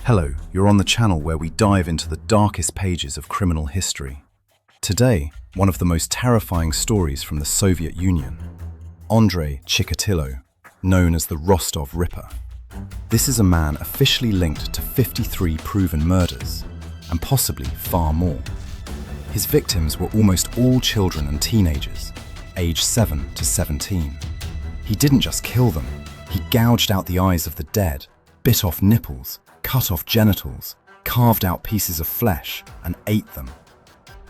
Hello, you're on the channel where we dive into the darkest pages of criminal history. Today, one of the most terrifying stories from the Soviet Union. Andrei Chikatilo, known as the Rostov Ripper. This is a man officially linked to 53 proven murders, and possibly far more. His victims were almost all children and teenagers, aged 7 to 17. He didn't just kill them, he gouged out the eyes of the dead, bit off nipples, cut off genitals, carved out pieces of flesh, and ate them.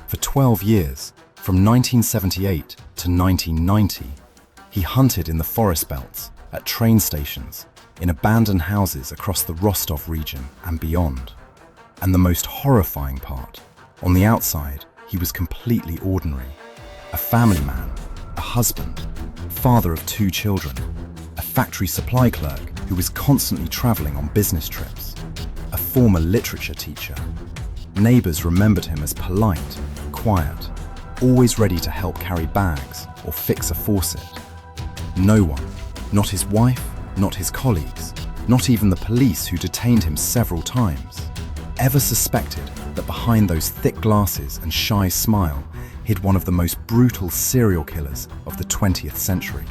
For 12 years, from 1978 to 1990, he hunted in the forest belts, at train stations, in abandoned houses across the Rostov region and beyond. And the most horrifying part, on the outside, he was completely ordinary. A family man, a husband, father of 2 children, a factory supply clerk who was constantly traveling on business trips, a former literature teacher. Neighbors remembered him as polite, quiet, always ready to help carry bags or fix a faucet. No one, not his wife, not his colleagues, not even the police who detained him several times, ever suspected that behind those thick glasses and shy smile hid one of the most brutal serial killers of the 20th century.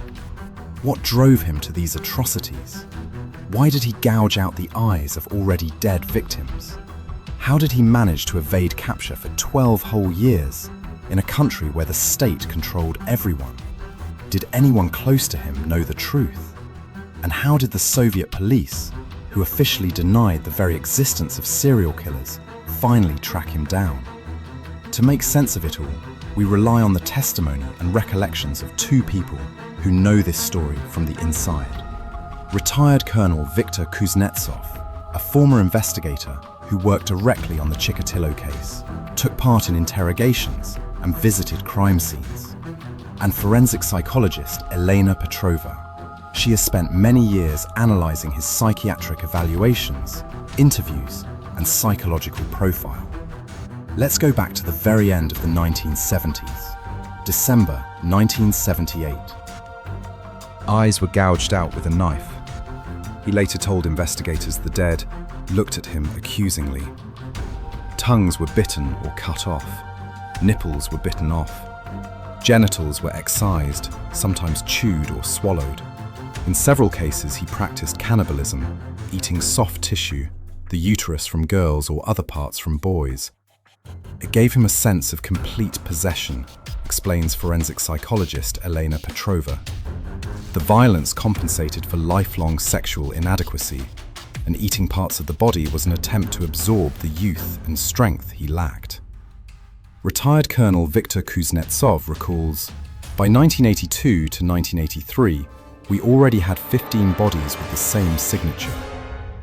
What drove him to these atrocities? Why did he gouge out the eyes of already dead victims? How did he manage to evade capture for 12 whole years in a country where the state controlled everyone? Did anyone close to him know the truth? And how did the Soviet police, who officially denied the very existence of serial killers, finally track him down? To make sense of it all, we rely on the testimony and recollections of 2 people who know this story from the inside. Retired Colonel Viktor Kuznetsov, a former investigator who worked directly on the Chikatilo case, took part in interrogations and visited crime scenes. And forensic psychologist Elena Petrova. She has spent many years analyzing his psychiatric evaluations, interviews, and psychological profile. Let's go back to the very end of the 1970s, December 1978. Eyes were gouged out with a knife. He later told investigators the dead looked at him accusingly. Tongues were bitten or cut off. Nipples were bitten off. Genitals were excised, sometimes chewed or swallowed. In several cases, he practiced cannibalism, eating soft tissue, the uterus from girls or other parts from boys. It gave him a sense of complete possession, explains forensic psychologist Elena Petrova. The violence compensated for lifelong sexual inadequacy, and eating parts of the body was an attempt to absorb the youth and strength he lacked. Retired Colonel Viktor Kuznetsov recalls, by 1982 to 1983, we already had 15 bodies with the same signature,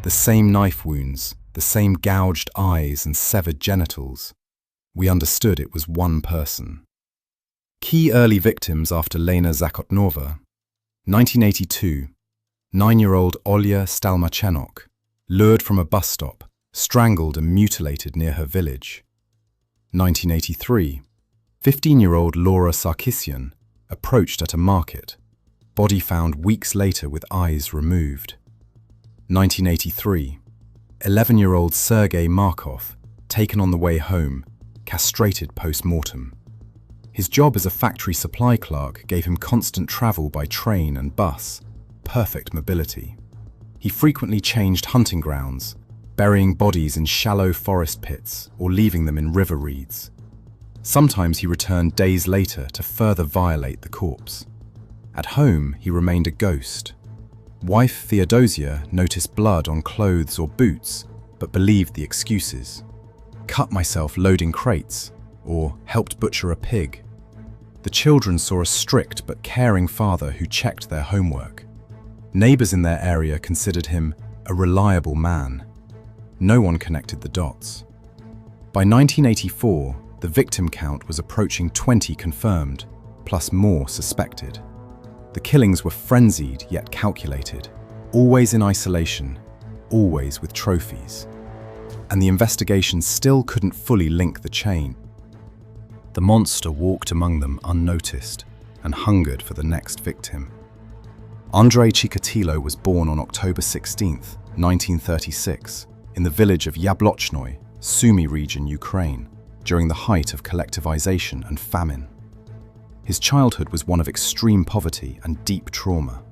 the same knife wounds, the same gouged eyes and severed genitals. We understood it was one person. Key early victims after Lena Zakotnova. 1982, 9-year-old Olya Stalmachenok, lured from a bus stop, strangled and mutilated near her village. 1983, 15-year-old Laura Sarkisian, approached at a market, body found weeks later with eyes removed. 1983, 11-year-old Sergei Markov, taken on the way home, castrated post-mortem. His job as a factory supply clerk gave him constant travel by train and bus, perfect mobility. He frequently changed hunting grounds, burying bodies in shallow forest pits or leaving them in river reeds. Sometimes he returned days later to further violate the corpse. At home, he remained a ghost. Wife Theodosia noticed blood on clothes or boots, but believed the excuses. Cut myself loading crates, or helped butcher a pig. The children saw a strict but caring father who checked their homework. Neighbors in their area considered him a reliable man. No one connected the dots. By 1984, the victim count was approaching 20 confirmed, plus more suspected. The killings were frenzied yet calculated, always in isolation, always with trophies. And the investigation still couldn't fully link the chain. The monster walked among them unnoticed and hungered for the next victim. Andrei Chikatilo was born on October 16, 1936, in the village of Yablochnoi, Sumy region, Ukraine, during the height of collectivization and famine. His childhood was one of extreme poverty and deep trauma.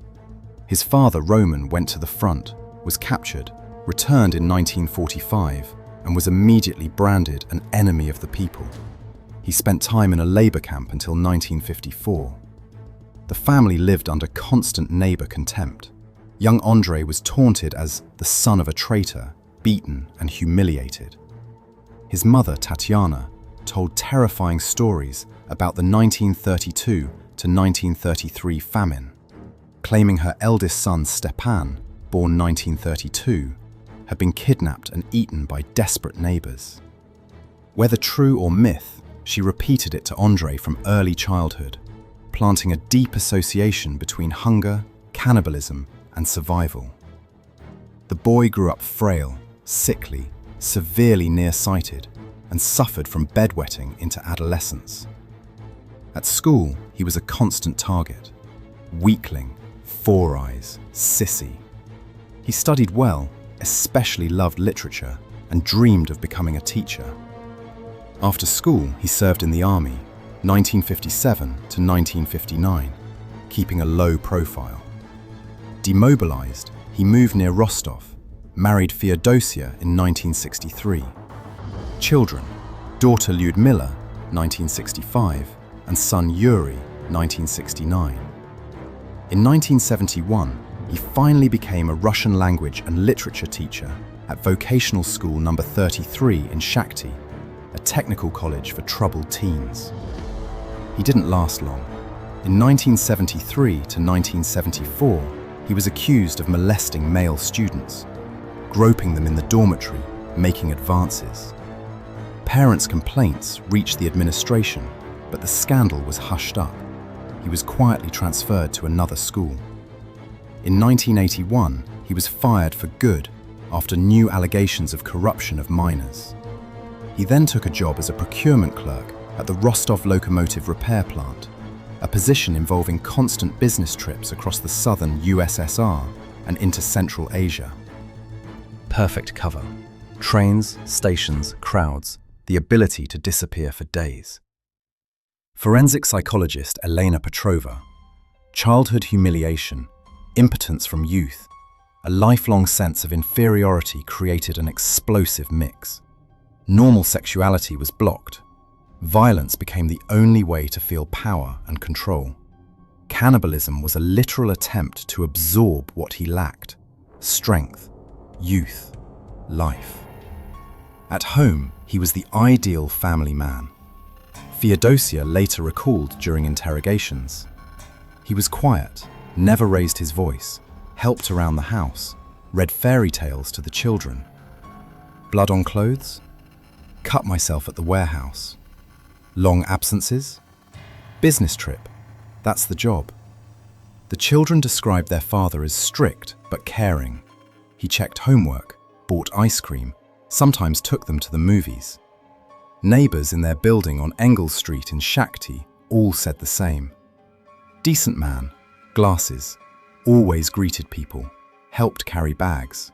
His father, Roman, went to the front, was captured, returned in 1945, and was immediately branded an enemy of the people. He spent time in a labor camp until 1954. The family lived under constant neighbor contempt. Young Andrei was taunted as the son of a traitor, beaten and humiliated. His mother, Tatiana, told terrifying stories about the 1932 to 1933 famine, claiming her eldest son, Stepan, born 1932, had been kidnapped and eaten by desperate neighbors. Whether true or myth, she repeated it to Andrei from early childhood, planting a deep association between hunger, cannibalism, and survival. The boy grew up frail, sickly, severely nearsighted, and suffered from bedwetting into adolescence. At school, he was a constant target. Weakling, four eyes, sissy. He studied well, especially loved literature, and dreamed of becoming a teacher. After school, he served in the army, 1957 to 1959, keeping a low profile. Demobilized, he moved near Rostov, married Feodosia in 1963. Children: daughter Lyudmila, 1965, and son Yuri, 1969. In 1971, he finally became a Russian language and literature teacher at vocational school number 33 in Shakhty, a technical college for troubled teens. He didn't last long. In 1973 to 1974, he was accused of molesting male students, groping them in the dormitory, making advances. Parents' complaints reached the administration, but the scandal was hushed up. He was quietly transferred to another school. In 1981, he was fired for good after new allegations of corruption of minors. He then took a job as a procurement clerk at the Rostov locomotive repair plant, a position involving constant business trips across the southern USSR and into Central Asia. Perfect cover. Trains, stations, crowds, the ability to disappear for days. Forensic psychologist Elena Petrova. Childhood humiliation, impotence from youth, a lifelong sense of inferiority created an explosive mix. Normal sexuality was blocked. Violence became the only way to feel power and control. Cannibalism was a literal attempt to absorb what he lacked: strength, youth, life. At home, he was the ideal family man. Feodosia later recalled during interrogations. He was quiet, never raised his voice, helped around the house, read fairy tales to the children. Blood on clothes? Cut myself at the warehouse. Long absences? Business trip. That's the job. The children described their father as strict but caring. He checked homework, bought ice cream, sometimes took them to the movies. Neighbors in their building on Engels Street in Shakhty all said the same. Decent man, glasses, always greeted people, helped carry bags.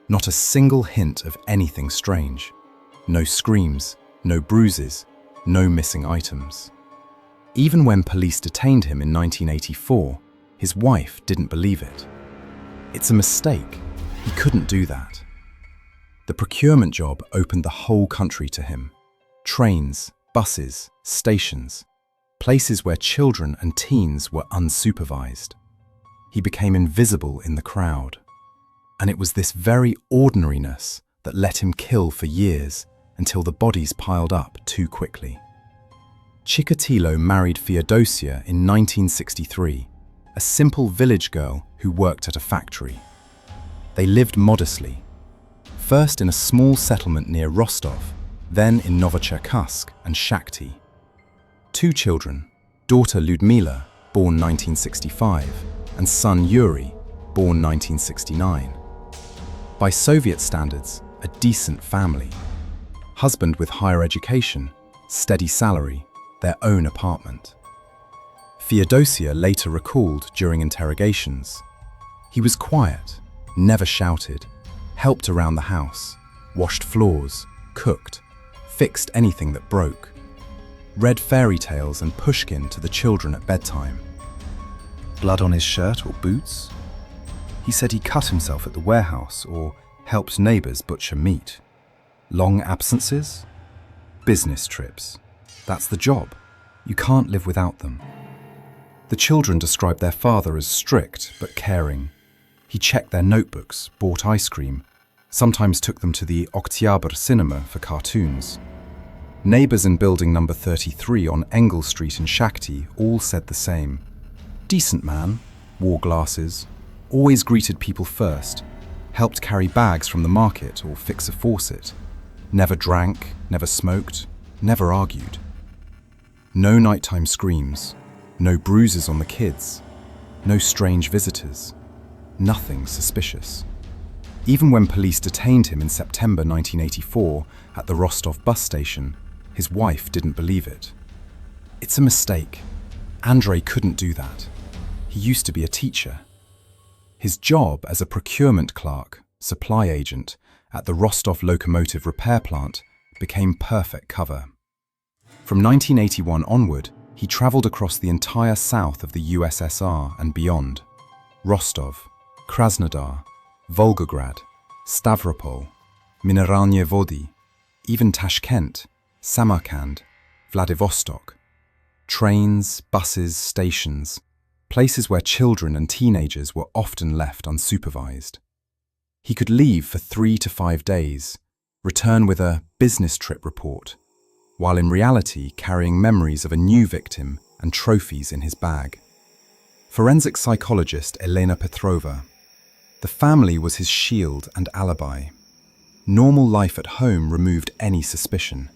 Not a single hint of anything strange. No screams, no bruises, no missing items. Even when police detained him in 1984, his wife didn't believe it. It's a mistake. He couldn't do that. The procurement job opened the whole country to him. Trains, buses, stations, places where children and teens were unsupervised. He became invisible in the crowd. And it was this very ordinariness that let him kill for years until the bodies piled up too quickly. Chikatilo married Feodosia in 1963, a simple village girl who worked at a factory. They lived modestly, first in a small settlement near Rostov, then in Novocherkassk and Shakhty. 2 children, daughter Lyudmila, born 1965, and son Yuri, born 1969. By Soviet standards, a decent family. Husband with higher education, steady salary, their own apartment. Feodosia later recalled during interrogations, he was quiet, never shouted, helped around the house, washed floors, cooked, fixed anything that broke, read fairy tales and Pushkin to the children at bedtime. Blood on his shirt or boots? He said he cut himself at the warehouse or helped neighbors butcher meat. Long absences? Business trips. That's the job. You can't live without them. The children described their father as strict but caring. He checked their notebooks, bought ice cream, sometimes took them to the Oktyabr cinema for cartoons. Neighbors in building number 33 on Engel Street in Shakhty all said the same. Decent man, wore glasses, always greeted people first, helped carry bags from the market or fix a faucet, never drank, never smoked, never argued. No nighttime screams, no bruises on the kids, no strange visitors, nothing suspicious. Even when police detained him in September 1984 at the Rostov bus station, his wife didn't believe it. It's a mistake. Andrei couldn't do that. He used to be a teacher. His job as a procurement clerk, supply agent, at the Rostov locomotive repair plant became perfect cover. From 1981 onward, he traveled across the entire south of the USSR and beyond. Rostov, Krasnodar, Volgograd, Stavropol, Mineralnie Vody, even Tashkent, Samarkand, Vladivostok. Trains, buses, stations, places where children and teenagers were often left unsupervised. He could leave for 3 to 5 days, return with a business trip report, while in reality carrying memories of a new victim and trophies in his bag. Forensic psychologist Elena Petrova. The family was his shield and alibi. Normal life at home removed any suspicion.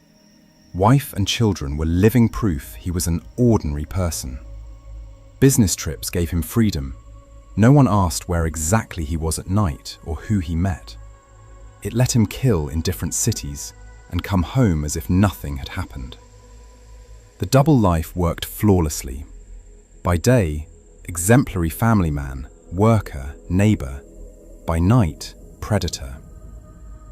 Wife and children were living proof he was an ordinary person. Business trips gave him freedom. No one asked where exactly he was at night or who he met. It let him kill in different cities and come home as if nothing had happened. The double life worked flawlessly. By day, exemplary family man, worker, neighbor. By night, predator.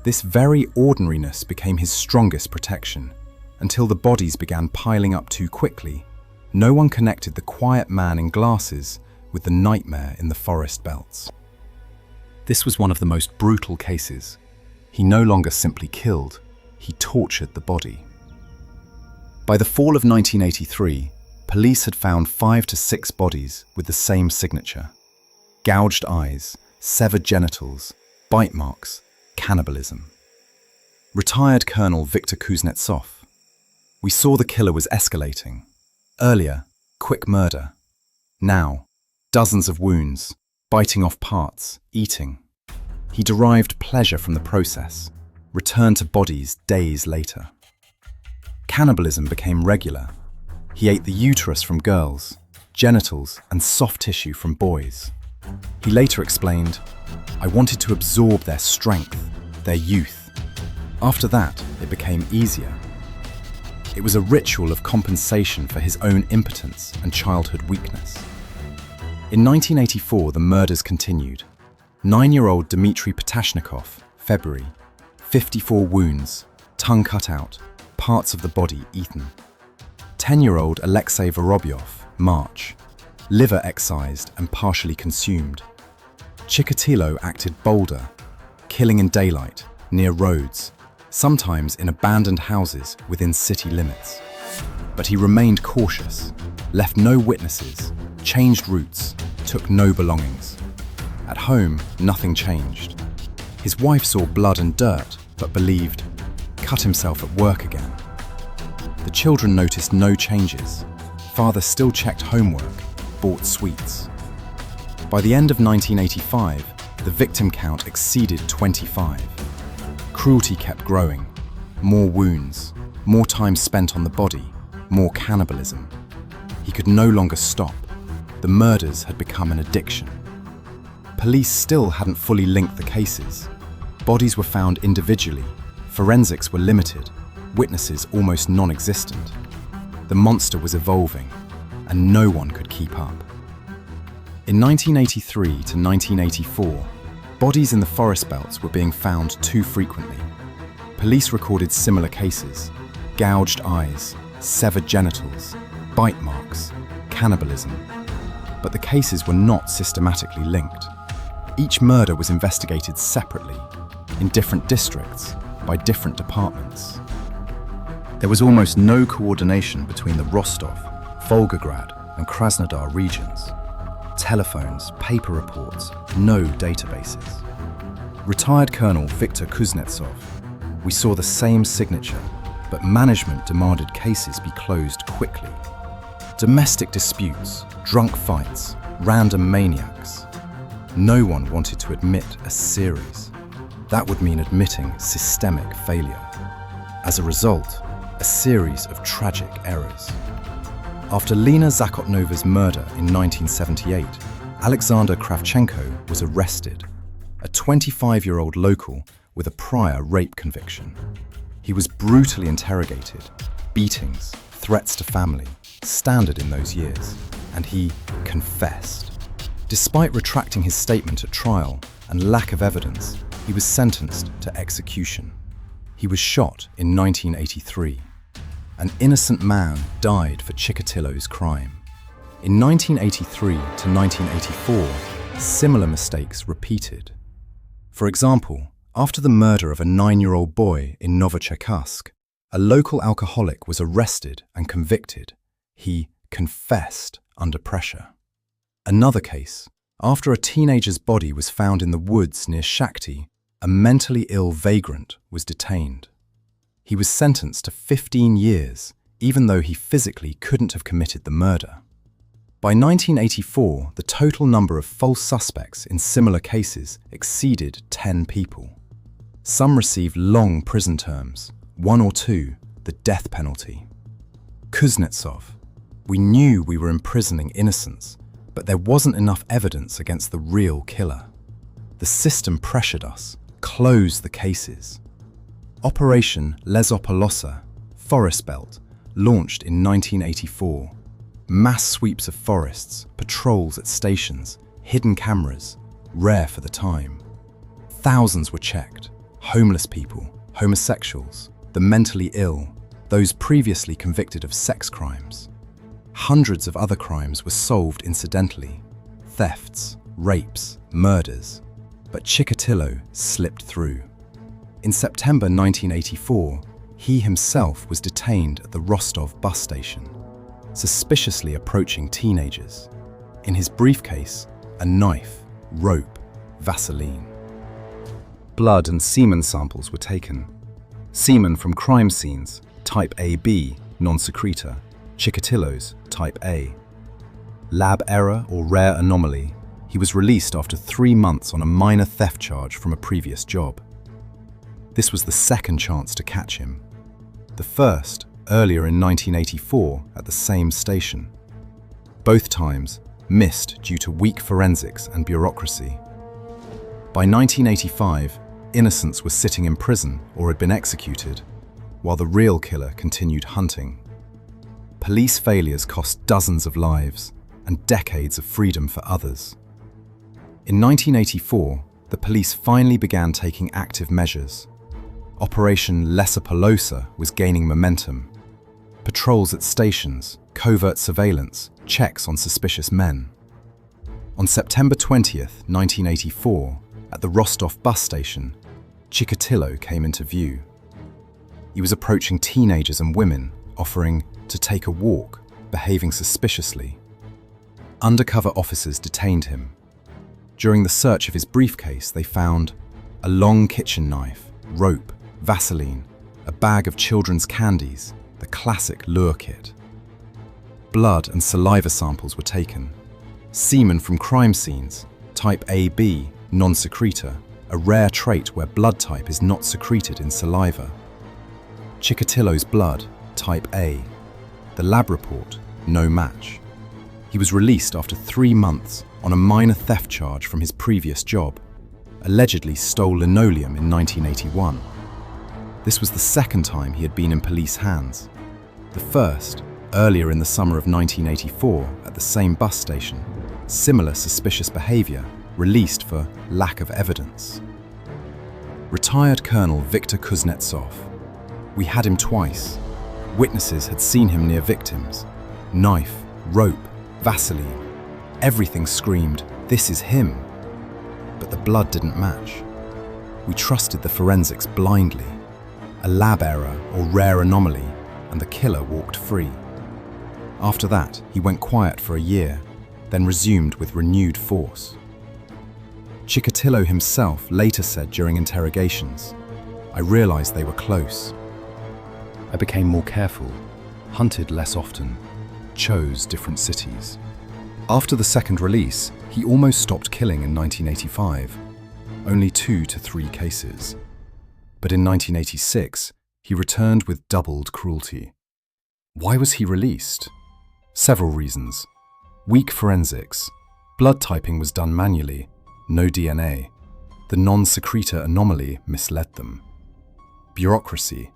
This very ordinariness became his strongest protection. Until the bodies began piling up too quickly, no one connected the quiet man in glasses with the nightmare in the forest belts. This was one of the most brutal cases. He no longer simply killed, he tortured the body. By the fall of 1983, police had found 5 to 6 bodies with the same signature. Gouged eyes, severed genitals, bite marks, cannibalism. Retired Colonel Viktor Kuznetsov. We saw the killer was escalating. Earlier, quick murder. Now, dozens of wounds, biting off parts, eating. He derived pleasure from the process, returned to bodies days later. Cannibalism became regular. He ate the uterus from girls, genitals and soft tissue from boys. He later explained, "I wanted to absorb their strength, their youth. After that, it became easier." It was a ritual of compensation for his own impotence and childhood weakness. In 1984, the murders continued. 9-year-old Dmitry Patashnikov, February, 54 wounds, tongue cut out, parts of the body eaten. 10-year-old Alexei Vorobyov, March, liver excised and partially consumed. Chikatilo acted bolder, killing in daylight, near roads, sometimes in abandoned houses within city limits. But he remained cautious, left no witnesses, changed routes, took no belongings. At home, nothing changed. His wife saw blood and dirt, but believed, cut himself at work again. The children noticed no changes. Father still checked homework, bought sweets. By the end of 1985, the victim count exceeded 25. Cruelty kept growing. More wounds, more time spent on the body, more cannibalism. He could no longer stop. The murders had become an addiction. Police still hadn't fully linked the cases. Bodies were found individually, forensics were limited, witnesses almost non-existent. The monster was evolving, and no one could keep up. In 1983 to 1984, Bodies in the forest belts were being found too frequently. Police recorded similar cases: gouged eyes, severed genitals, bite marks, cannibalism. But the cases were not systematically linked. Each murder was investigated separately, in different districts, by different departments. There was almost no coordination between the Rostov, Volgograd, and Krasnodar regions. Telephones, paper reports, no databases. Retired Colonel Viktor Kuznetsov: "We saw the same signature, but management demanded cases be closed quickly. Domestic disputes, drunk fights, random maniacs. No one wanted to admit a series. That would mean admitting systemic failure. As a result, a series of tragic errors." After Lena Zakotnova's murder in 1978, Alexander Kravchenko was arrested, a 25-year-old local with a prior rape conviction. He was brutally interrogated, beatings, threats to family, standard in those years, and he confessed. Despite retracting his statement at trial and lack of evidence, he was sentenced to execution. He was shot in 1983. An innocent man died for Chikatilo's crime. In 1983 to 1984, similar mistakes repeated. For example, after the murder of a 9-year-old boy in Novocherkassk, a local alcoholic was arrested and convicted. He confessed under pressure. Another case, after a teenager's body was found in the woods near Shakhty, a mentally ill vagrant was detained. He was sentenced to 15 years, even though he physically couldn't have committed the murder. By 1984, the total number of false suspects in similar cases exceeded 10 people. Some received long prison terms, 1 or 2, the death penalty. Kuznetsov: "We knew we were imprisoning innocents, but there wasn't enough evidence against the real killer. The system pressured us, closed the cases." Operation Lesopolosa, Forest Belt, launched in 1984. Mass sweeps of forests, patrols at stations, hidden cameras, rare for the time. Thousands were checked: homeless people, homosexuals, the mentally ill, those previously convicted of sex crimes. Hundreds of other crimes were solved incidentally: thefts, rapes, murders. But Chikatilo slipped through. In September 1984, he himself was detained at the Rostov bus station, suspiciously approaching teenagers. In his briefcase, a knife, rope, Vaseline. Blood and semen samples were taken. Semen from crime scenes, type AB, non-secretor, Chikatilo's, type A. Lab error or rare anomaly, he was released after 3 months on a minor theft charge from a previous job. This was the second chance to catch him. The first, earlier in 1984, at the same station. Both times missed due to weak forensics and bureaucracy. By 1985, innocents were sitting in prison or had been executed, while the real killer continued hunting. Police failures cost dozens of lives and decades of freedom for others. In 1984, the police finally began taking active measures. Operation Lesopolosa was gaining momentum. Patrols at stations, covert surveillance, checks on suspicious men. On September 20th, 1984, at the Rostov bus station, Chikatilo came into view. He was approaching teenagers and women, offering to take a walk, behaving suspiciously. Undercover officers detained him. During the search of his briefcase, they found a long kitchen knife, rope, Vaseline, a bag of children's candies, the classic lure kit. Blood and saliva samples were taken. Semen from crime scenes, type AB, non-secretor, a rare trait where blood type is not secreted in saliva. Chikatilo's blood, type A. The lab report, no match. He was released after 3 months on a minor theft charge from his previous job, allegedly stole linoleum in 1981. This was the second time he had been in police hands. The first, earlier in the summer of 1984 at the same bus station, similar suspicious behavior, released for lack of evidence. Retired Colonel Viktor Kuznetsov. We had him twice. Witnesses had seen him near victims. Knife, rope, Vaseline. Everything screamed, "This is him." But the blood didn't match. We trusted the forensics blindly. A lab error or rare anomaly, and the killer walked free. After that, he went quiet for a year, then resumed with renewed force. Chikatilo himself later said during interrogations, "I realized they were close. I became more careful, hunted less often, chose different cities." After the second release, he almost stopped killing in 1985, only 2 to 3 cases. But in 1986, he returned with doubled cruelty. Why was he released? Several reasons. Weak forensics. Blood typing was done manually, no DNA. The non-secretor anomaly misled them. Bureaucracy.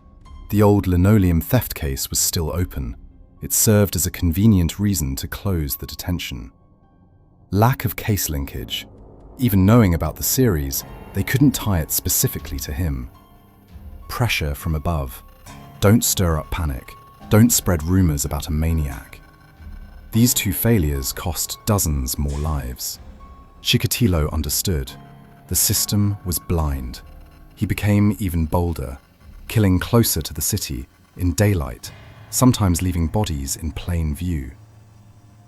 The old linoleum theft case was still open. It served as a convenient reason to close the detention. Lack of case linkage. Even knowing about the series, they couldn't tie it specifically to him. Pressure from above. Don't stir up panic. Don't spread rumors about a maniac. These 2 failures cost dozens more lives. Chikatilo understood. The system was blind. He became even bolder, killing closer to the city, in daylight, sometimes leaving bodies in plain view.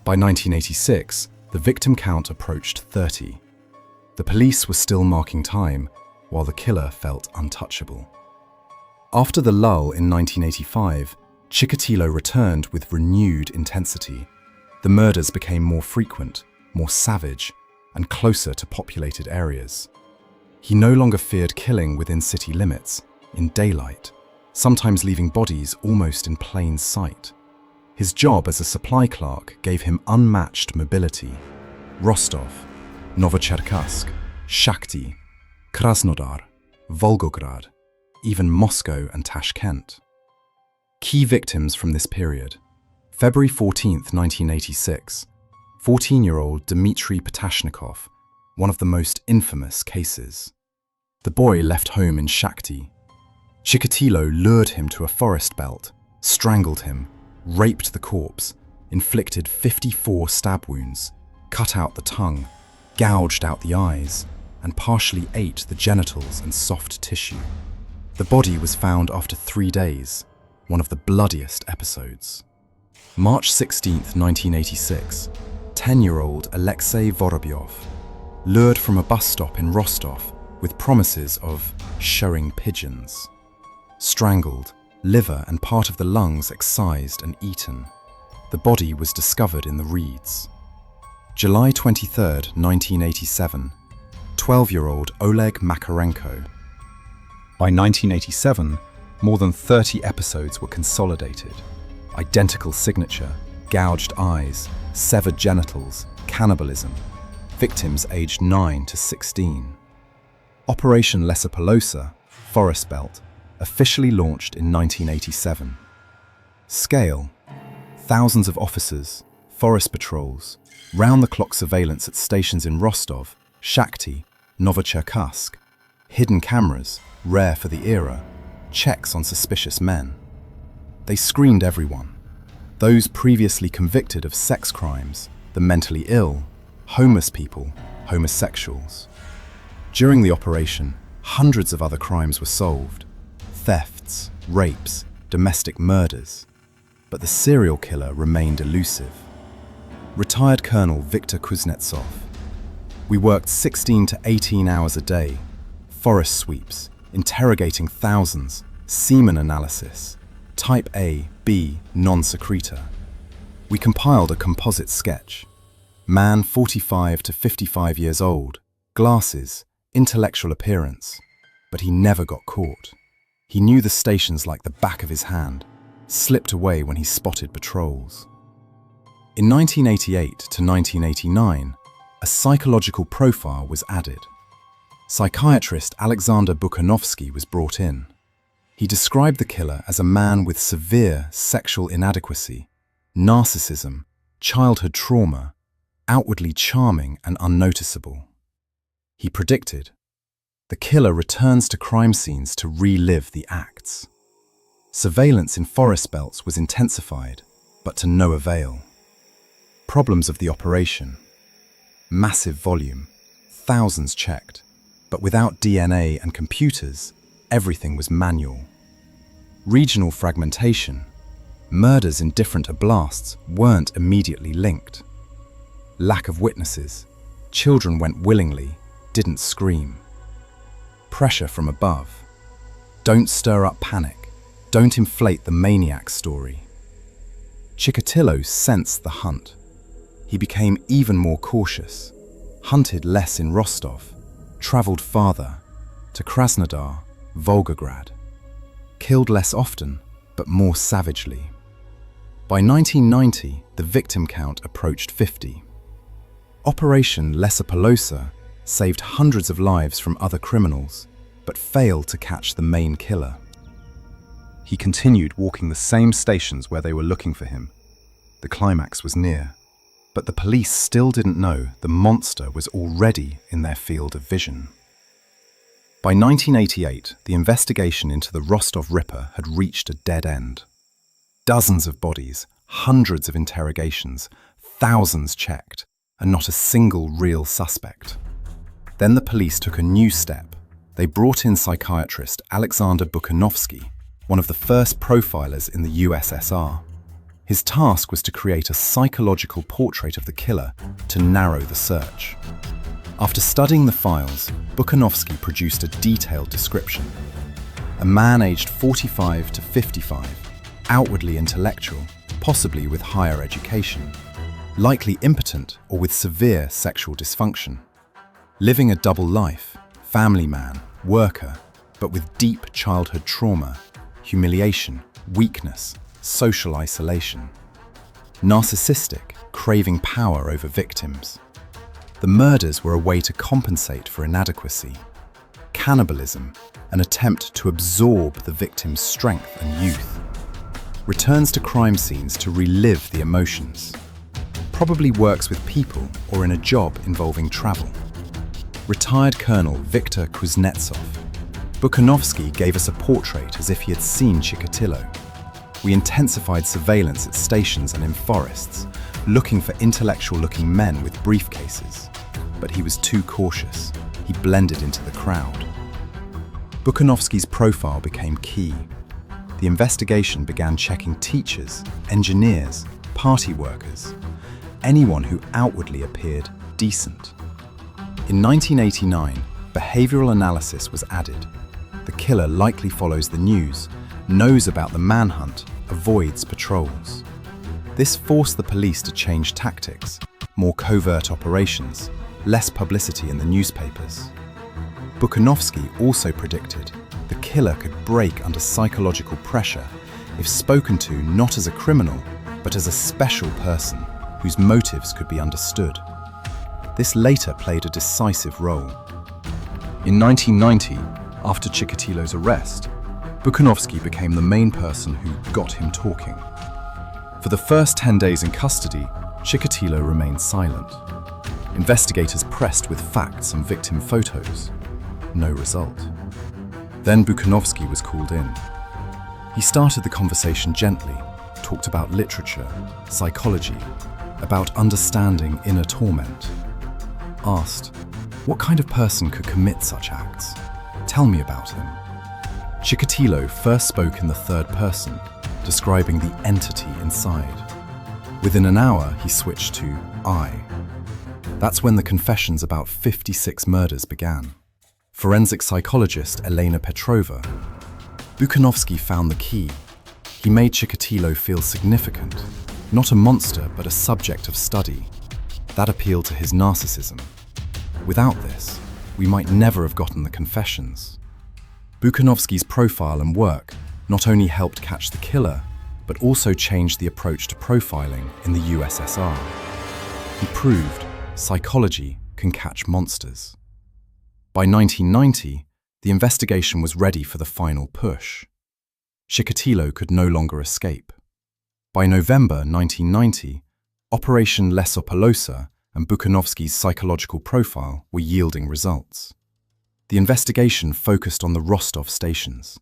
By 1986, the victim count approached 30. The police were still marking time, while the killer felt untouchable. After the lull in 1985, Chikatilo returned with renewed intensity. The murders became more frequent, more savage, and closer to populated areas. He no longer feared killing within city limits, in daylight, sometimes leaving bodies almost in plain sight. His job as a supply clerk gave him unmatched mobility. Rostov, Novocherkassk, Shakhty, Krasnodar, Volgograd, even Moscow and Tashkent. Key victims from this period. February 14, 1986, 14-year-old Dmitry Patashnikov, one of the most infamous cases. The boy left home in Shakhty. Chikatilo lured him to a forest belt, strangled him, raped the corpse, inflicted 54 stab wounds, cut out the tongue, gouged out the eyes, and partially ate the genitals and soft tissue. The body was found after 3 days, one of the bloodiest episodes. March 16, 1986, 10-year-old Alexei Vorobyov, lured from a bus stop in Rostov with promises of showing pigeons. Strangled, liver and part of the lungs excised and eaten. The body was discovered in the reeds. July 23, 1987, 12-year-old Oleg Makarenko. By 1987, more than 30 episodes were consolidated. Identical signature, gouged eyes, severed genitals, cannibalism. Victims aged 9 to 16. Operation Lesopolosa, Forest Belt, officially launched in 1987. Scale: thousands of officers, forest patrols, round-the-clock surveillance at stations in Rostov, Shakhty, Novocherkassk, hidden cameras, rare for the era, checks on suspicious men. They screened everyone. Those previously convicted of sex crimes, the mentally ill, homeless people, homosexuals. During the operation, hundreds of other crimes were solved. Thefts, rapes, domestic murders. But the serial killer remained elusive. Retired Colonel Viktor Kuznetsov. We worked 16 to 18 hours a day, forest sweeps, interrogating thousands, semen analysis, type A, B, non-secretor. We compiled a composite sketch. Man 45 to 55 years old, glasses, intellectual appearance, but he never got caught. He knew the stations like the back of his hand, slipped away when he spotted patrols. In 1988 to 1989, a psychological profile was added. Psychiatrist Alexander Bukhanovsky was brought in. He described the killer as a man with severe sexual inadequacy, narcissism, childhood trauma, outwardly charming and unnoticeable. He predicted, the killer returns to crime scenes to relive the acts. Surveillance in forest belts was intensified, but to no avail. Problems of the operation. Massive volume, thousands checked, but without DNA and computers, everything was manual. Regional fragmentation. Murders in different oblasts weren't immediately linked. Lack of witnesses. Children went willingly, didn't scream. Pressure from above. Don't stir up panic. Don't inflate the maniac story. Chikatilo sensed the hunt. He became even more cautious, hunted less in Rostov, traveled farther, to Krasnodar, Volgograd. Killed less often, but more savagely. By 1990, the victim count approached 50. Operation Lesopolosa saved hundreds of lives from other criminals, but failed to catch the main killer. He continued walking the same stations where they were looking for him. The climax was near, but the police still didn't know the monster was already in their field of vision. By 1988, the investigation into the Rostov Ripper had reached a dead end. Dozens of bodies, hundreds of interrogations, thousands checked, and not a single real suspect. Then the police took a new step. They brought in psychiatrist Alexander Bukhanovsky, one of the first profilers in the USSR. His task was to create a psychological portrait of the killer to narrow the search. After studying the files, Bukhanovsky produced a detailed description. A man aged 45 to 55, outwardly intellectual, possibly with higher education, likely impotent or with severe sexual dysfunction. Living a double life, family man, worker, but with deep childhood trauma, humiliation, weakness, social isolation. Narcissistic, craving power over victims. The murders were a way to compensate for inadequacy. Cannibalism, an attempt to absorb the victim's strength and youth. Returns to crime scenes to relive the emotions. Probably works with people or in a job involving travel. Retired Colonel Viktor Kuznetsov. Bukhanovsky gave us a portrait as if he had seen Chikatilo. We intensified surveillance at stations and in forests, looking for intellectual-looking men with briefcases. But he was too cautious. He blended into the crowd. Bukhanovsky's profile became key. The investigation began checking teachers, engineers, party workers, anyone who outwardly appeared decent. In 1989, behavioral analysis was added. The killer likely follows the news, knows about the manhunt, avoids patrols. This forced the police to change tactics, more covert operations, less publicity in the newspapers. Bukhanovsky also predicted the killer could break under psychological pressure if spoken to not as a criminal, but as a special person whose motives could be understood. This later played a decisive role. In 1990, after Chikatilo's arrest, Bukhanovsky became the main person who got him talking. For the first 10 days in custody, Chikatilo remained silent. Investigators pressed with facts and victim photos. No result. Then Bukhanovsky was called in. He started the conversation gently, talked about literature, psychology, about understanding inner torment. Asked, what kind of person could commit such acts? Tell me about him. Chikatilo first spoke in the third person, describing the entity inside. Within an hour, he switched to I. That's when the confessions about 56 murders began. Forensic psychologist Elena Petrova. Bukhanovsky found the key. He made Chikatilo feel significant, not a monster, but a subject of study. That appealed to his narcissism. Without this, we might never have gotten the confessions. Bukhanovsky's profile and work not only helped catch the killer, but also changed the approach to profiling in the USSR. He proved psychology can catch monsters. By 1990, the investigation was ready for the final push. Chikatilo could no longer escape. By November 1990, Operation Lesopolosa and Bukhanovsky's psychological profile were yielding results. The investigation focused on the Rostov stations.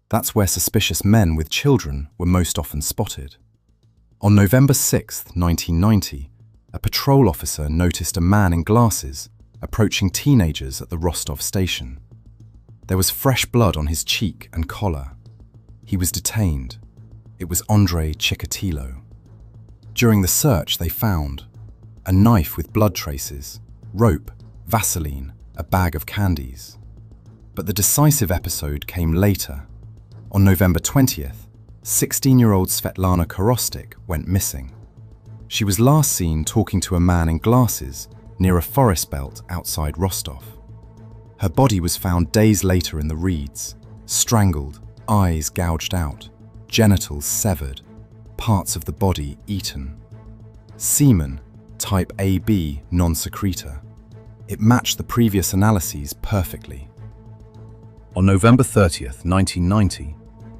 That's where suspicious men with children were most often spotted. On November 6, 1990, a patrol officer noticed a man in glasses approaching teenagers at the Rostov station. There was fresh blood on his cheek and collar. He was detained. It was Andrei Chikatilo. During the search, they found a knife with blood traces, rope, Vaseline, a bag of candies. But the decisive episode came later. On November 20th, 16-year-old Svetlana Korostik went missing. She was last seen talking to a man in glasses near a forest belt outside Rostov. Her body was found days later in the reeds, strangled, eyes gouged out, genitals severed, parts of the body eaten. Semen, type AB non-secretor. It matched the previous analyses perfectly. On November 30th, 1990,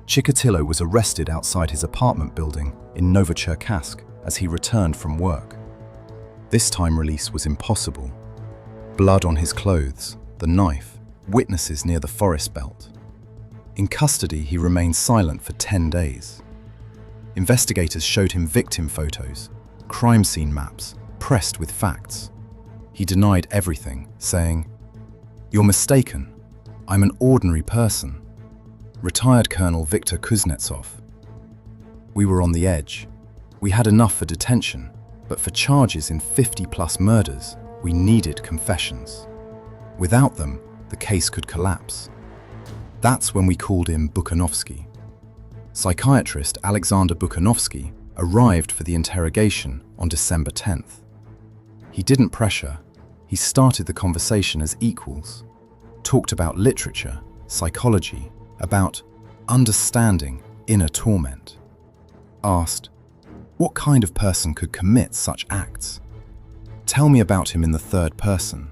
Chikatilo was arrested outside his apartment building in Novocherkassk as he returned from work. This time release was impossible. Blood on his clothes, the knife, witnesses near the forest belt. In custody, he remained silent for 10 days. Investigators showed him victim photos, crime scene maps, pressed with facts. He denied everything, saying, "You're mistaken. I'm an ordinary person." Retired Colonel Viktor Kuznetsov. "We were on the edge. We had enough for detention, but for charges in 50-plus murders, we needed confessions. Without them, the case could collapse." That's when we called in Bukhanovsky. Psychiatrist Alexander Bukhanovsky arrived for the interrogation on December 10th. He didn't pressure. He started the conversation as equals, talked about literature, psychology, about understanding inner torment. Asked, what kind of person could commit such acts? Tell me about him in the third person.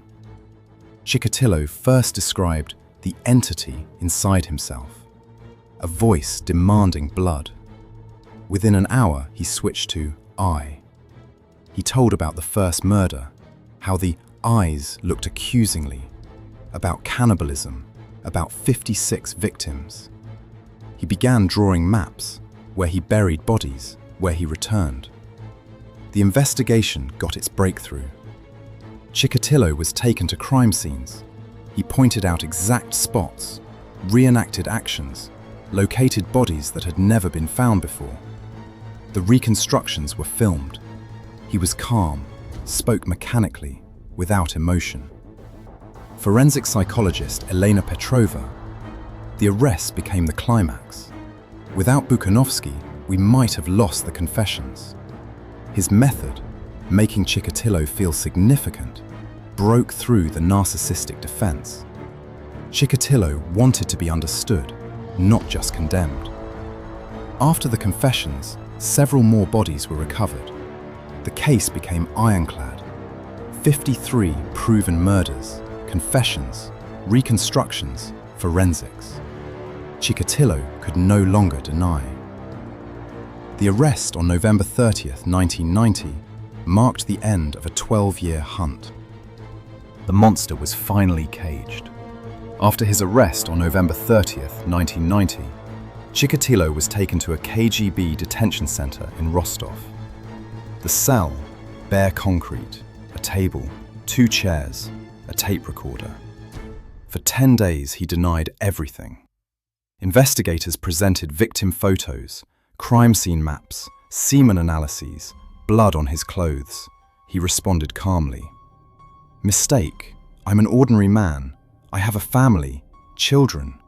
Chikatilo first described the entity inside himself, a voice demanding blood. Within an hour, he switched to I. He told about the first murder, how the eyes looked accusingly, about cannibalism, about 56 victims. He began drawing maps, where he buried bodies, where he returned. The investigation got its breakthrough. Chikatilo was taken to crime scenes. He pointed out exact spots, reenacted actions, located bodies that had never been found before. The reconstructions were filmed. He was calm, spoke mechanically, without emotion. Forensic psychologist Elena Petrova. The arrest became the climax. Without Bukhanovsky, we might have lost the confessions. His method, making Chikatilo feel significant, broke through the narcissistic defense. Chikatilo wanted to be understood, not just condemned. After the confessions, several more bodies were recovered. The case became ironclad. 53 proven murders, confessions, reconstructions, forensics. Chikatilo could no longer deny. The arrest on November 30th, 1990, marked the end of a 12-year hunt. The monster was finally caged. After his arrest on November 30th, 1990, Chikatilo was taken to a KGB detention center in Rostov. The cell, bare concrete, a table, 2 chairs, a tape recorder. For 10 days, he denied everything. Investigators presented victim photos, crime scene maps, semen analyses, blood on his clothes. He responded calmly. "Mistake. I'm an ordinary man. I have a family, children."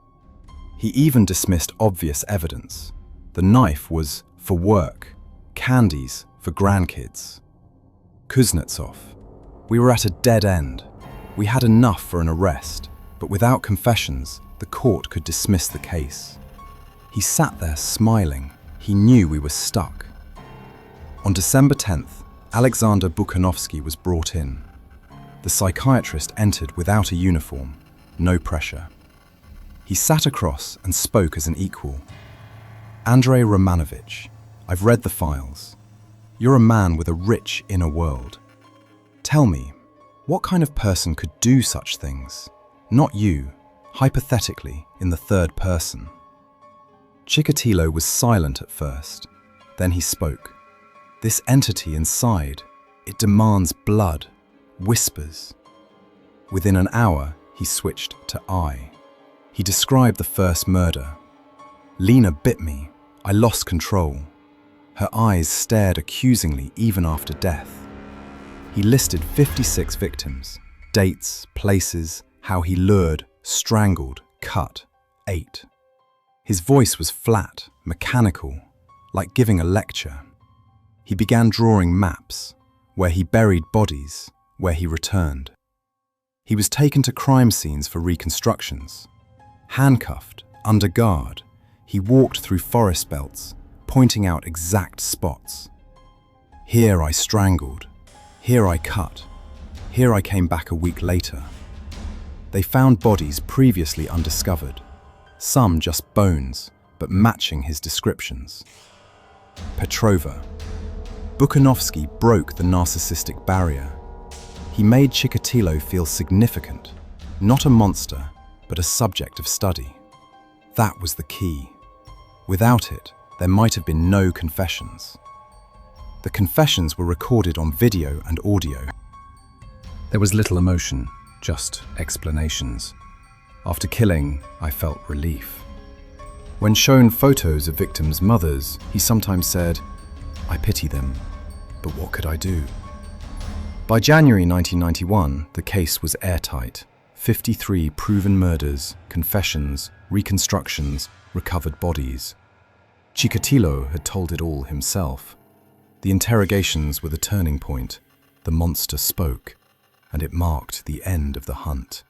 He even dismissed obvious evidence. The knife was for work, candies for grandkids. Kuznetsov. "We were at a dead end. We had enough for an arrest, but without confessions, the court could dismiss the case." He sat there smiling. He knew we were stuck. On December 10th, Alexander Bukhanovsky was brought in. The psychiatrist entered without a uniform, no pressure. He sat across and spoke as an equal. "Andrei Romanovich, I've read the files. You're a man with a rich inner world. Tell me, what kind of person could do such things? Not you, hypothetically, in the third person. Chikatilo was silent at first. Then he spoke. This entity inside, it demands blood, whispers. Within an hour, he switched to I. He described the first murder. Lena bit me. I lost control. Her eyes stared accusingly even after death. He listed 56 victims, dates, places, how he lured, strangled, cut, ate. His voice was flat, mechanical, like giving a lecture. He began drawing maps, where he buried bodies, where he returned. He was taken to crime scenes for reconstructions. Handcuffed, under guard, he walked through forest belts, pointing out exact spots. Here I strangled, here I cut, here I came back a week later. They found bodies previously undiscovered, some just bones, but matching his descriptions. Petrova. Bukhanovsky broke the narcissistic barrier. He made Chikatilo feel significant, not a monster, but a subject of study. That was the key. Without it, there might have been no confessions. The confessions were recorded on video and audio. There was little emotion, just explanations. After killing, I felt relief. When shown photos of victims' mothers, he sometimes said, "I pity them, but what could I do?" By January 1991, the case was airtight. 53 proven murders, confessions, reconstructions, recovered bodies. Chikatilo had told it all himself. The interrogations were the turning point. The monster spoke, and it marked the end of the hunt.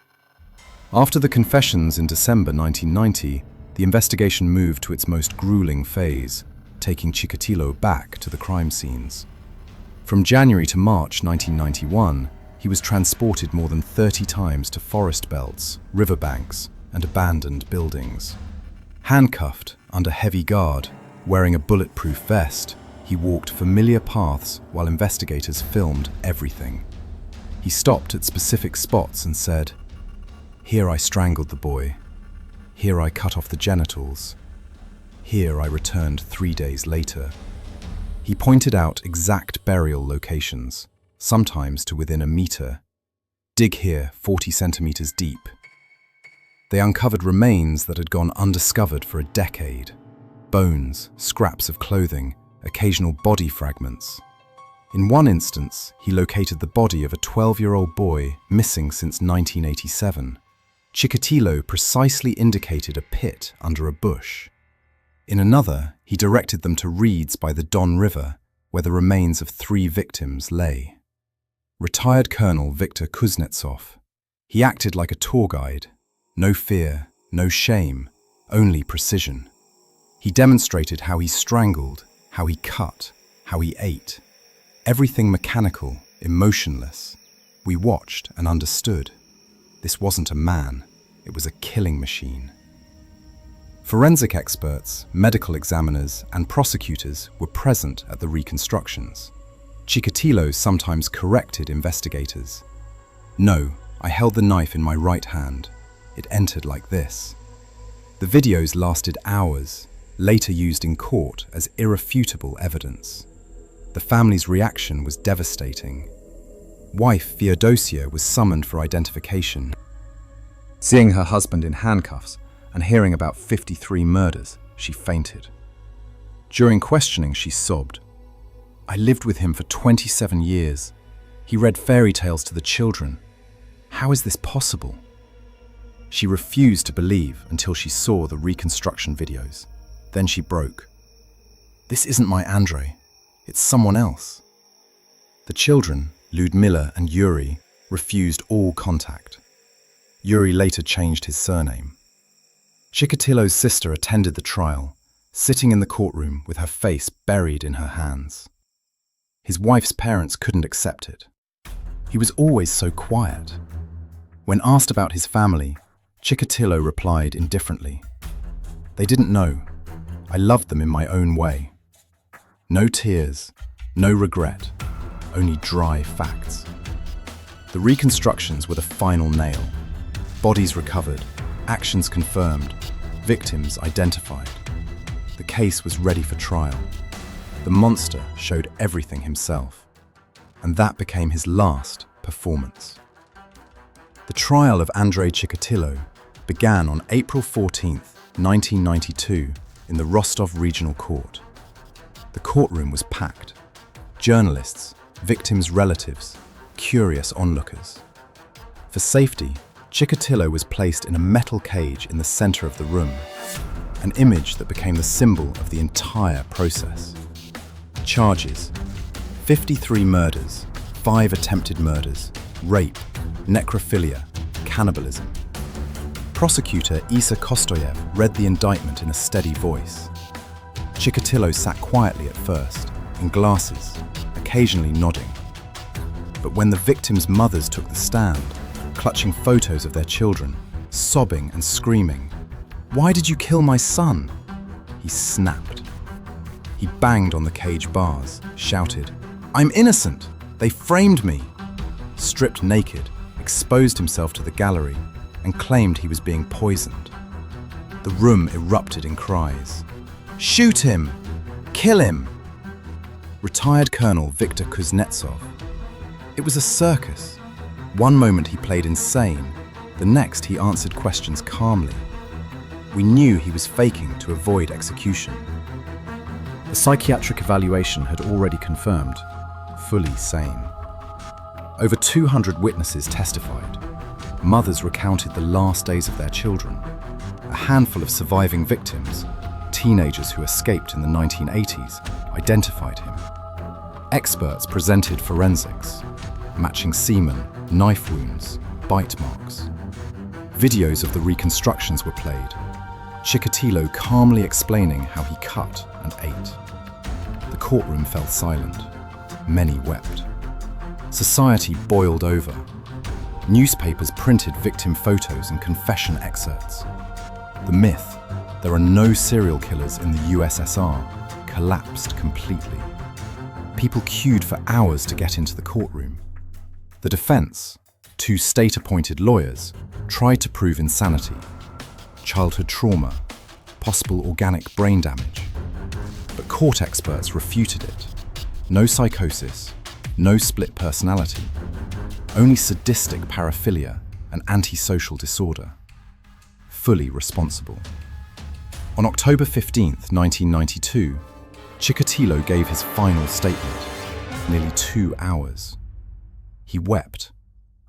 After the confessions in December 1990, the investigation moved to its most grueling phase, taking Chikatilo back to the crime scenes. From January to March 1991, he was transported more than 30 times to forest belts, riverbanks, and abandoned buildings. Handcuffed, under heavy guard, wearing a bulletproof vest, he walked familiar paths while investigators filmed everything. He stopped at specific spots and said, "Here I strangled the boy. Here I cut off the genitals. Here I returned 3 days later." He pointed out exact burial locations, sometimes to within a meter. "Dig here 40 centimeters deep." They uncovered remains that had gone undiscovered for a decade. Bones, scraps of clothing, occasional body fragments. In one instance, he located the body of a 12-year-old boy missing since 1987. Chikatilo precisely indicated a pit under a bush. In another, he directed them to reeds by the Don River, where the remains of 3 victims lay. Retired Colonel Viktor Kuznetsov. He acted like a tour guide. No fear, no shame, only precision. He demonstrated how he strangled, how he cut, how he ate. Everything mechanical, emotionless. We watched and understood. This wasn't a man, it was a killing machine. Forensic experts, medical examiners, and prosecutors were present at the reconstructions. Chikatilo sometimes corrected investigators. "No, I held the knife in my right hand. It entered like this." The videos lasted hours, later used in court as irrefutable evidence. The family's reaction was devastating. Wife Feodosia was summoned for identification. Seeing her husband in handcuffs and hearing about 53 murders, she fainted. During questioning, she sobbed. "I lived with him for 27 years. He read fairy tales to the children. How is this possible?" She refused to believe until she saw the reconstruction videos. Then she broke. "This isn't my Andrei. It's someone else." The children, Ludmila and Yuri, refused all contact. Yuri later changed his surname. Chikatilo's sister attended the trial, sitting in the courtroom with her face buried in her hands. His wife's parents couldn't accept it. He was always so quiet. When asked about his family, Chikatilo replied indifferently, "They didn't know. I loved them in my own way." No tears, no regret, only dry facts. The reconstructions were the final nail. Bodies recovered, actions confirmed, victims identified. The case was ready for trial. The monster showed everything himself, and that became his last performance. The trial of Andrei Chikatilo began on April 14, 1992, in the Rostov Regional Court. The courtroom was packed. Journalists, victims' relatives, curious onlookers. For safety, Chikatilo was placed in a metal cage in the center of the room, an image that became the symbol of the entire process. Charges: 53 murders, 5 attempted murders, rape, necrophilia, cannibalism. Prosecutor Isa Kostoyev read the indictment in a steady voice. Chikatilo sat quietly at first, in glasses, occasionally nodding. But when the victims' mothers took the stand, clutching photos of their children, sobbing and screaming, "Why did you kill my son?" he snapped. He banged on the cage bars, shouted, "I'm innocent! They framed me!" Stripped naked, exposed himself to the gallery, and claimed he was being poisoned. The room erupted in cries. "Shoot him! Kill him!" Retired Colonel Viktor Kuznetsov. It was a circus. One moment he played insane, the next he answered questions calmly. We knew he was faking to avoid execution. The psychiatric evaluation had already confirmed, fully sane. Over 200 witnesses testified. Mothers recounted the last days of their children. A handful of surviving victims, teenagers who escaped in the 1980s, identified him. Experts presented forensics, matching semen, knife wounds, bite marks. Videos of the reconstructions were played, Chikatilo calmly explaining how he cut and ate. The courtroom fell silent. Many wept. Society boiled over. Newspapers printed victim photos and confession excerpts. The myth, there are no serial killers in the USSR, collapsed completely. People queued for hours to get into the courtroom. The defense, 2 state-appointed lawyers, tried to prove insanity, childhood trauma, possible organic brain damage. But court experts refuted it. No psychosis, no split personality, only sadistic paraphilia and antisocial disorder. Fully responsible. On October 15, 1992, Chikatilo gave his final statement, nearly 2 hours. He wept,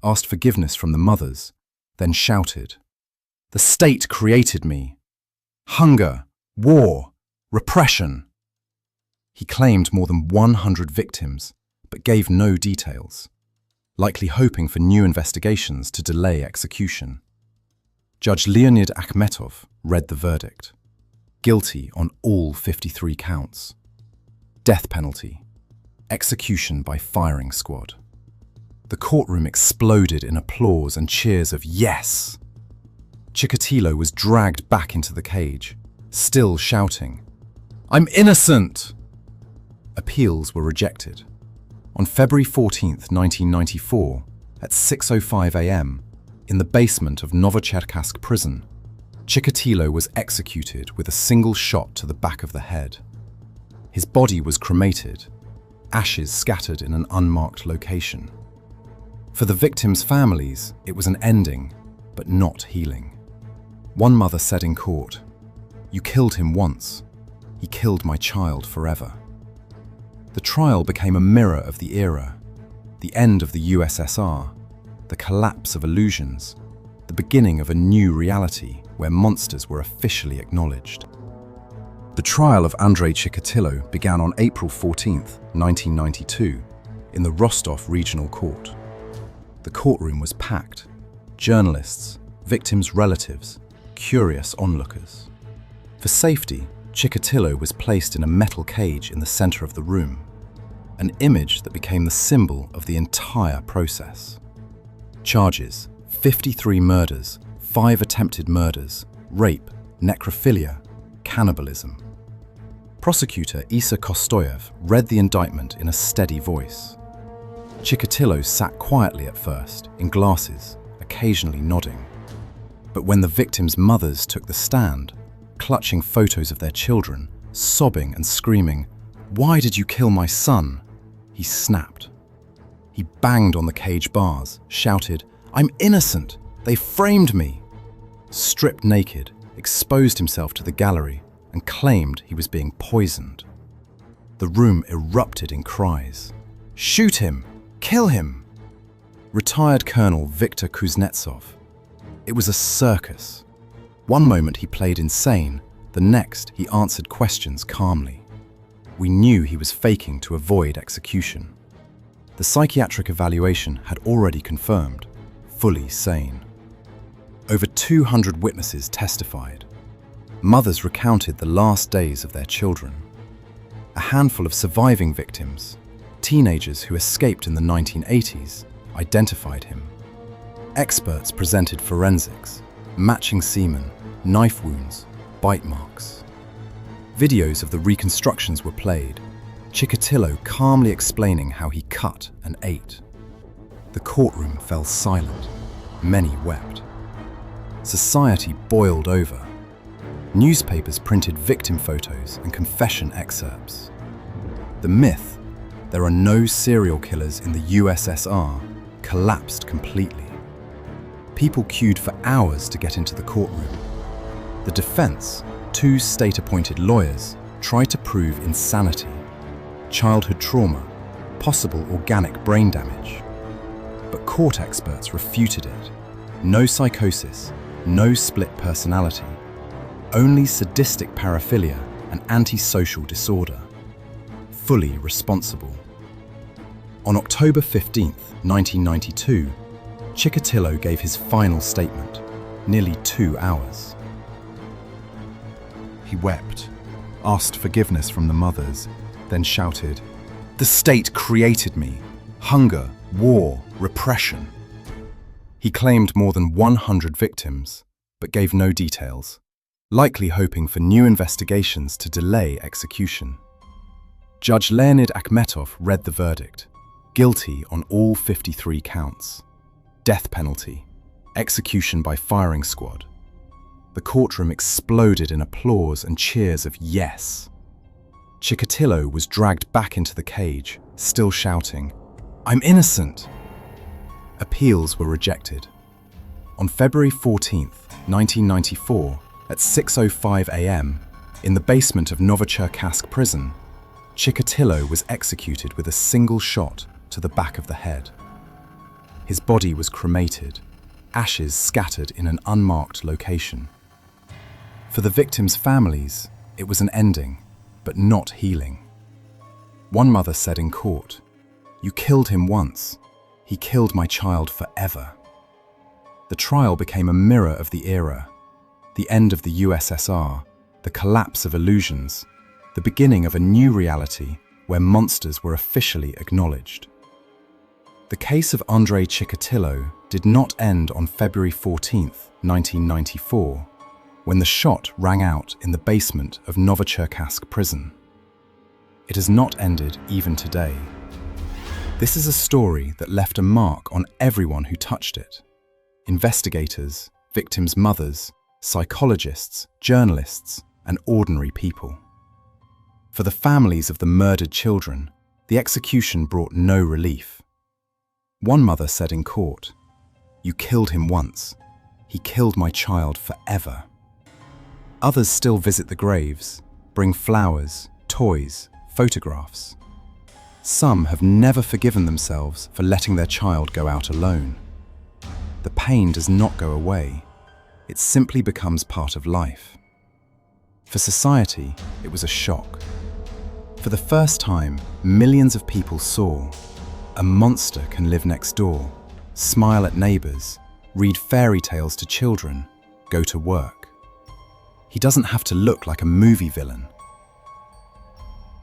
asked forgiveness from the mothers, then shouted, "The state created me. Hunger, war, repression." He claimed more than 100 victims, but gave no details, likely hoping for new investigations to delay execution. Judge Leonid Akhmetov read the verdict. Guilty on all 53 counts. Death penalty. Execution by firing squad. The courtroom exploded in applause and cheers of "yes." Chikatilo was dragged back into the cage, still shouting, "I'm innocent!" Appeals were rejected. On February 14, 1994, at 6:05 a.m., in the basement of Novocherkassk prison, Chikatilo was executed with a single shot to the back of the head. His body was cremated, ashes scattered in an unmarked location. For the victims' families, it was an ending, but not healing. One mother said in court, "You killed him once. He killed my child forever." The trial became a mirror of the era, the end of the USSR, the collapse of illusions, the beginning of a new reality where monsters were officially acknowledged. The trial of Andrei Chikatilo began on April 14, 1992, in the Rostov Regional Court. The courtroom was packed. Journalists, victims' relatives, curious onlookers. For safety, Chikatilo was placed in a metal cage in the center of the room, an image that became the symbol of the entire process. Charges: 53 murders, 5 attempted murders, rape, necrophilia, cannibalism. Prosecutor Isa Kostoyev read the indictment in a steady voice. Chikatilo sat quietly at first, in glasses, occasionally nodding. But when the victims' mothers took the stand, clutching photos of their children, sobbing and screaming, "Why did you kill my son?" he snapped. He banged on the cage bars, shouted, "I'm innocent! They framed me!" Stripped naked, exposed himself to the gallery and claimed he was being poisoned. The room erupted in cries. "Shoot him! Kill him!" Retired Colonel Viktor Kuznetsov. It was a circus. One moment he played insane, the next he answered questions calmly. We knew he was faking to avoid execution. The psychiatric evaluation had already confirmed, fully sane. Over 200 witnesses testified. Mothers recounted the last days of their children. A handful of surviving victims, teenagers who escaped in the 1980s, identified him. Experts presented forensics, matching semen, knife wounds, bite marks. Videos of the reconstructions were played, Chikatilo calmly explaining how he cut and ate. The courtroom fell silent. Many wept. Society boiled over. Newspapers printed victim photos and confession excerpts. The myth, there are no serial killers in the USSR, collapsed completely. People queued for hours to get into the courtroom. The defense, two state-appointed lawyers, tried to prove insanity, childhood trauma, possible organic brain damage. But court experts refuted it. No psychosis, no split personality, only sadistic paraphilia and antisocial disorder. Fully responsible. On October 15, 1992, Chikatilo gave his final statement, nearly 2 hours. He wept, asked forgiveness from the mothers, then shouted, "The state created me. Hunger, war, repression." He claimed more than 100 victims, but gave no details, likely hoping for new investigations to delay execution. Judge Leonid Akhmetov read the verdict, guilty on all 53 counts. Death penalty, execution by firing squad. The courtroom exploded in applause and cheers of yes. Chikatilo was dragged back into the cage, still shouting, "I'm innocent!" Appeals were rejected. On February 14, 1994, at 6:05 a.m., in the basement of Novocherkassk prison, Chikatilo was executed with a single shot to the back of the head. His body was cremated, ashes scattered in an unmarked location. For the victims' families, it was an ending, but not healing. One mother said in court, "You killed him once. He killed my child forever." The trial became a mirror of the era, the end of the USSR, the collapse of illusions, the beginning of a new reality where monsters were officially acknowledged. The case of Andrei Chikatilo did not end on February 14, 1994, when the shot rang out in the basement of Novocherkassk prison. It has not ended even today. This is a story that left a mark on everyone who touched it. Investigators, victims' mothers, psychologists, journalists, and ordinary people. For the families of the murdered children, the execution brought no relief. One mother said in court, "You killed him once. He killed my child forever." Others still visit the graves, bring flowers, toys, photographs. Some have never forgiven themselves for letting their child go out alone. The pain does not go away. It simply becomes part of life. For society, it was a shock. For the first time, millions of people saw a monster can live next door, smile at neighbors, read fairy tales to children, go to work. He doesn't have to look like a movie villain.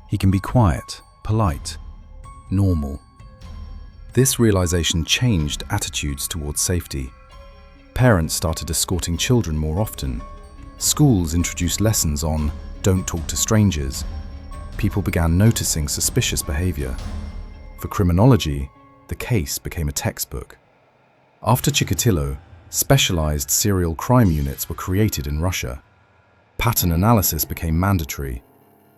He can be quiet, polite, normal. This realization changed attitudes towards safety. Parents started escorting children more often. Schools introduced lessons on "don't talk to strangers." People began noticing suspicious behavior. For criminology, the case became a textbook. After Chikatilo, specialized serial crime units were created in Russia. Pattern analysis became mandatory.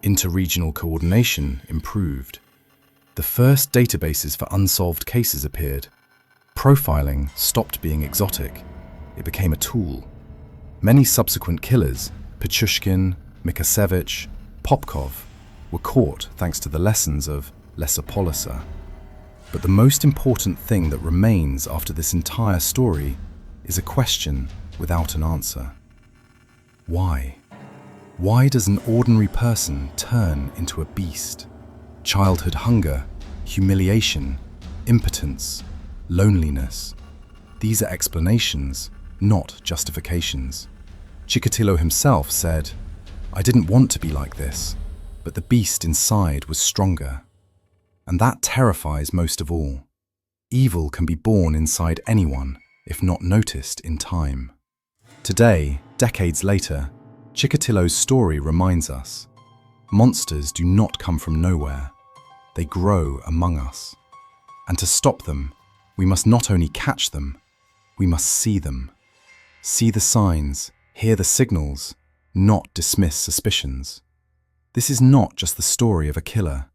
Interregional coordination improved. The first databases for unsolved cases appeared. Profiling stopped being exotic. It became a tool. Many subsequent killers, Pichushkin, Mikasevich, Popkov, were caught thanks to the lessons of Lesopolisa. But the most important thing that remains after this entire story is a question without an answer. Why? Why does an ordinary person turn into a beast? Childhood hunger, humiliation, impotence, loneliness. These are explanations, not justifications. Chikatilo himself said, "I didn't want to be like this, but the beast inside was stronger." And that terrifies most of all. Evil can be born inside anyone, if not noticed in time. Today, decades later, Chikatilo's story reminds us, monsters do not come from nowhere. They grow among us. And to stop them, we must not only catch them, we must see them. See the signs, hear the signals, not dismiss suspicions. This is not just the story of a killer.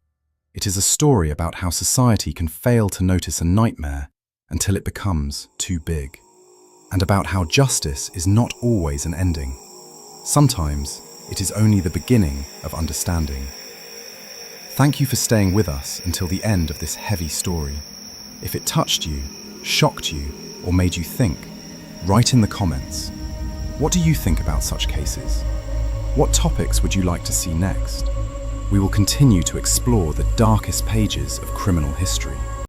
It is a story about how society can fail to notice a nightmare until it becomes too big, and about how justice is not always an ending. Sometimes it is only the beginning of understanding. Thank you for staying with us until the end of this heavy story. If it touched you, shocked you, or made you think, write in the comments. What do you think about such cases? What topics would you like to see next? We will continue to explore the darkest pages of criminal history.